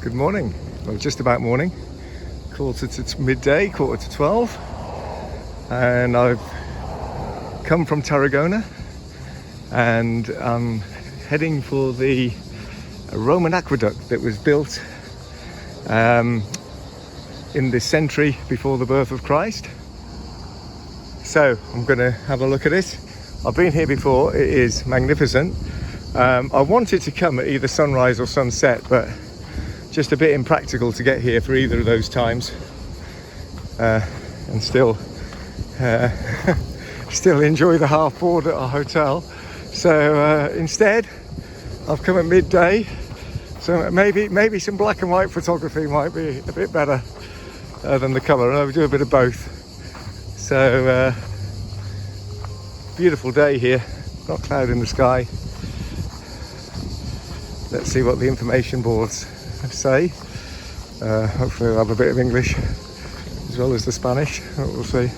Good morning. Well, just about morning. Quarter to midday, quarter to 12. And I've come from Tarragona and I'm heading for the Roman aqueduct that was built in the century before the birth of Christ. So I'm going to have a look at it. I've been here before. It is magnificent. I wanted to come at either sunrise or sunset, but just a bit impractical to get here for either of those times, and still enjoy the half board at our hotel. So instead I've come at midday, so maybe some black and white photography might be a bit better than the colour, and I'll do a bit of both. So beautiful day here, not a cloud in the sky. Let's see what the information boards say. Hopefully I'll have a bit of English as well as the Spanish. We'll see.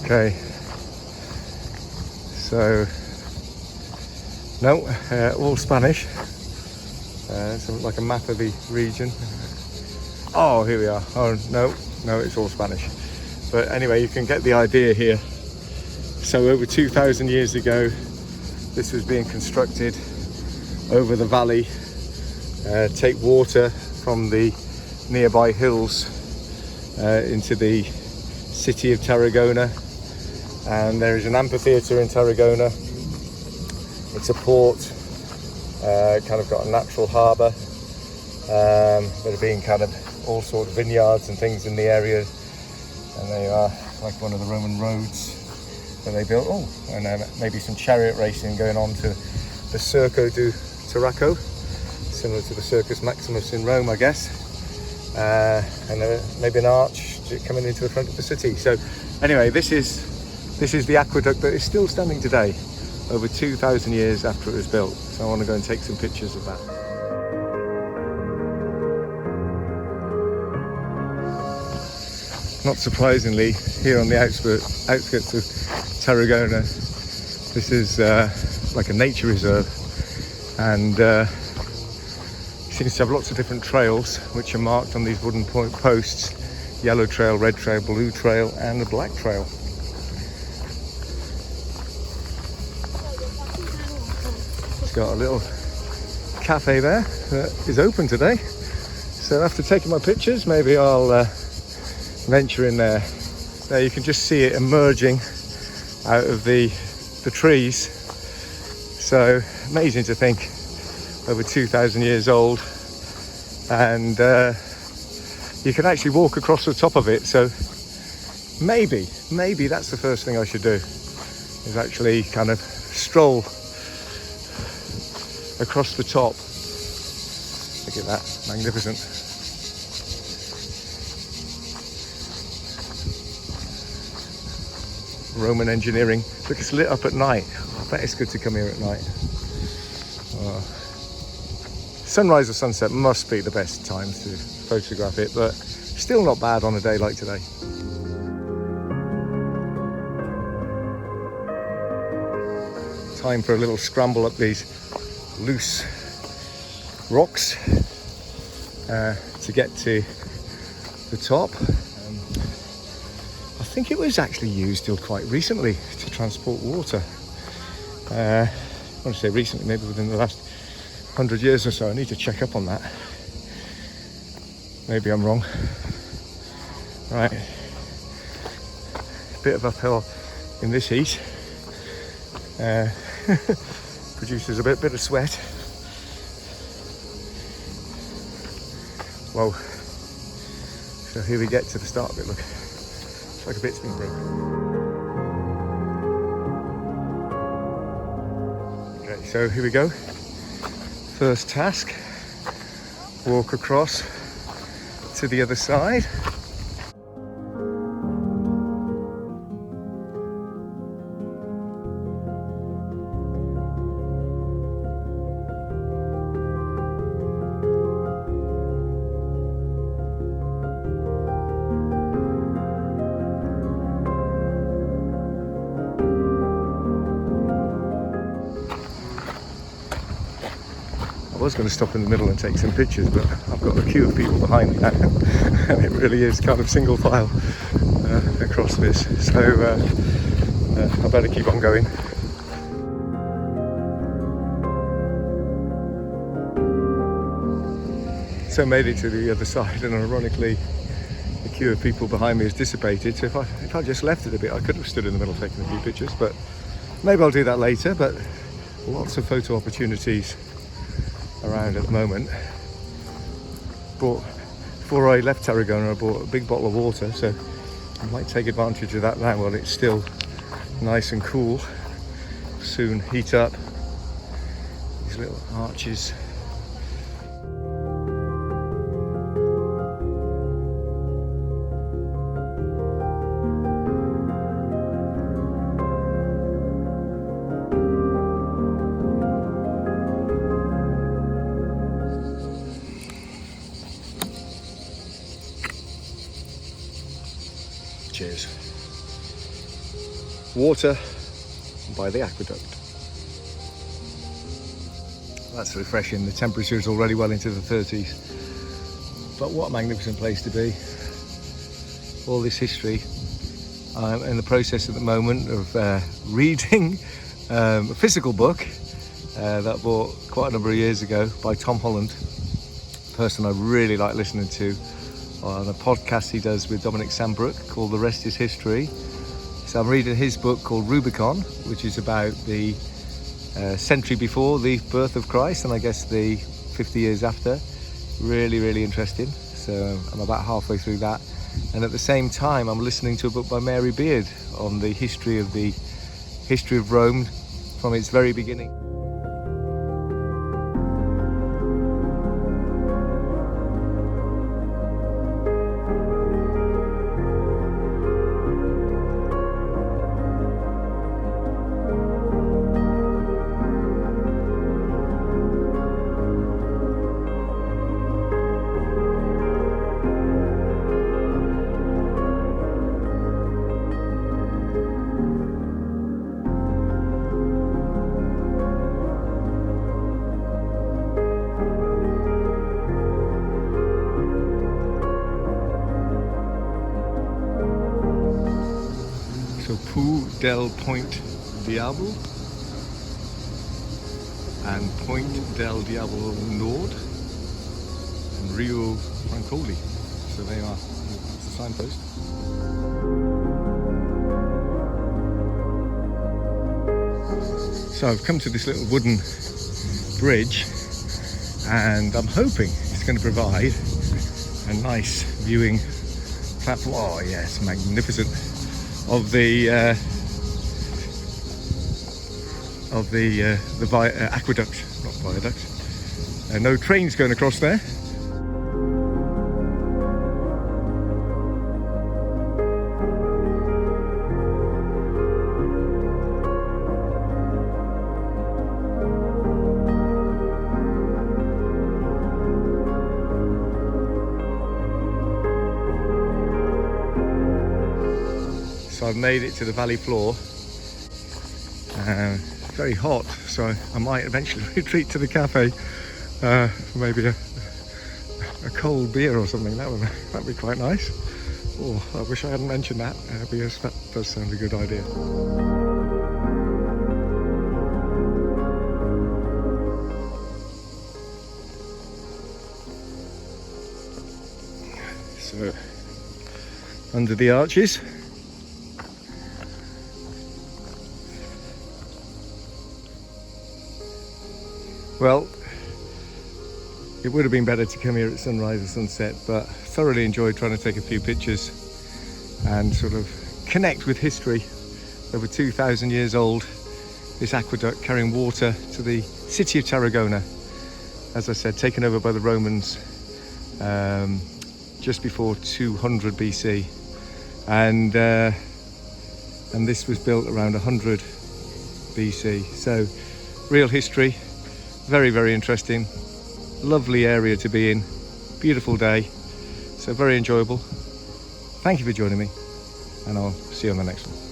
Okay. So no, all Spanish. Something like a map of the region. Oh, here we are. Oh no, it's all Spanish. But anyway, you can get the idea here. So over 2,000 years ago, this was being constructed over the valley, take water from the nearby hills into the city of Tarragona. And there is an amphitheatre in Tarragona. It's a port, kind of got a natural harbour. There have been kind of all sorts of vineyards and things in the area, and they are like one of the Roman roads that they built. Oh, and maybe some chariot racing going on to the Circo du Tarraco, similar to the Circus Maximus in Rome, I guess. And maybe an arch coming into the front of the city. So anyway, this is the aqueduct that is still standing today, over 2,000 years after it was built. So I want to go and take some pictures of that. Not surprisingly, here on the outskirts of Tarragona, this is like a nature reserve, and seems to have lots of different trails which are marked on these wooden posts: yellow trail, red trail, blue trail, and a black trail. It's got a little cafe there that is open today, so after taking my pictures, maybe I'll venture in there. There you can just see it emerging out of the trees. So amazing to think, over 2,000 years old, and you can actually walk across the top of it. So maybe that's the first thing I should do, is actually kind of stroll across the top. Look at that, magnificent. Roman engineering. Look, it's lit up at night. I bet it's good to come here at night. Sunrise or sunset must be the best time to photograph it, but still not bad on a day like today. Time for a little scramble up these loose rocks to get to the top. I think it was actually used till quite recently to transport water. I want to say recently, maybe within the last 100 years or so. I need to check up on that. Maybe I'm wrong. Right, bit of uphill in this heat. Produces a bit of sweat. Whoa. So here we get to the start of it, look. It's like a bit's been broken. Okay, so here we go. First task, walk across to the other side. was going to stop in the middle and take some pictures, but I've got a queue of people behind me now, and it really is kind of single file across this, so I better keep on going. So made it to the other side, and ironically the queue of people behind me has dissipated, so if I just left it a bit, I could have stood in the middle taking a few pictures, but maybe I'll do that later. But lots of photo opportunities around at the moment. Before I left Tarragona, I bought a big bottle of water, so I might take advantage of that now while it's still nice and cool. Soon heat up these little arches. Cheers. Water by the Aqueduct. That's refreshing. The temperature is already well into the 30s. But what a magnificent place to be. All this history. I'm in the process at the moment of reading a physical book that I bought quite a number of years ago by Tom Holland, a person I really like listening to, on a podcast he does with Dominic Sambrook called The Rest is History. So I'm reading his book called Rubicon, which is about the century before the birth of Christ, and I guess the 50 years after. Really interesting. So I'm about halfway through that, and at the same time I'm listening to a book by Mary Beard on the history of Rome from its very beginning. So Pont del Diable and Pont del Diable Nord and Rio Francoli. So they are, that's the signpost. So I've come to this little wooden bridge, and I'm hoping it's going to provide a nice viewing platform. Oh yes, magnificent. Of the aqueduct, not viaduct. No trains going across there. So I've made it to the valley floor. Very hot, so I might eventually retreat to the cafe for maybe a cold beer or something. That'd be quite nice. Oh, I wish I hadn't mentioned that because that does sound a good idea. So under the arches. Well, it would have been better to come here at sunrise or sunset, but thoroughly enjoyed trying to take a few pictures and sort of connect with history. Over 2,000 years old, this aqueduct carrying water to the city of Tarragona, as I said, taken over by the Romans just before 200 BC, and this was built around 100 BC. So real history. Very interesting, lovely area to be in, beautiful day, so very enjoyable. Thank you for joining me, and I'll see you on the next one.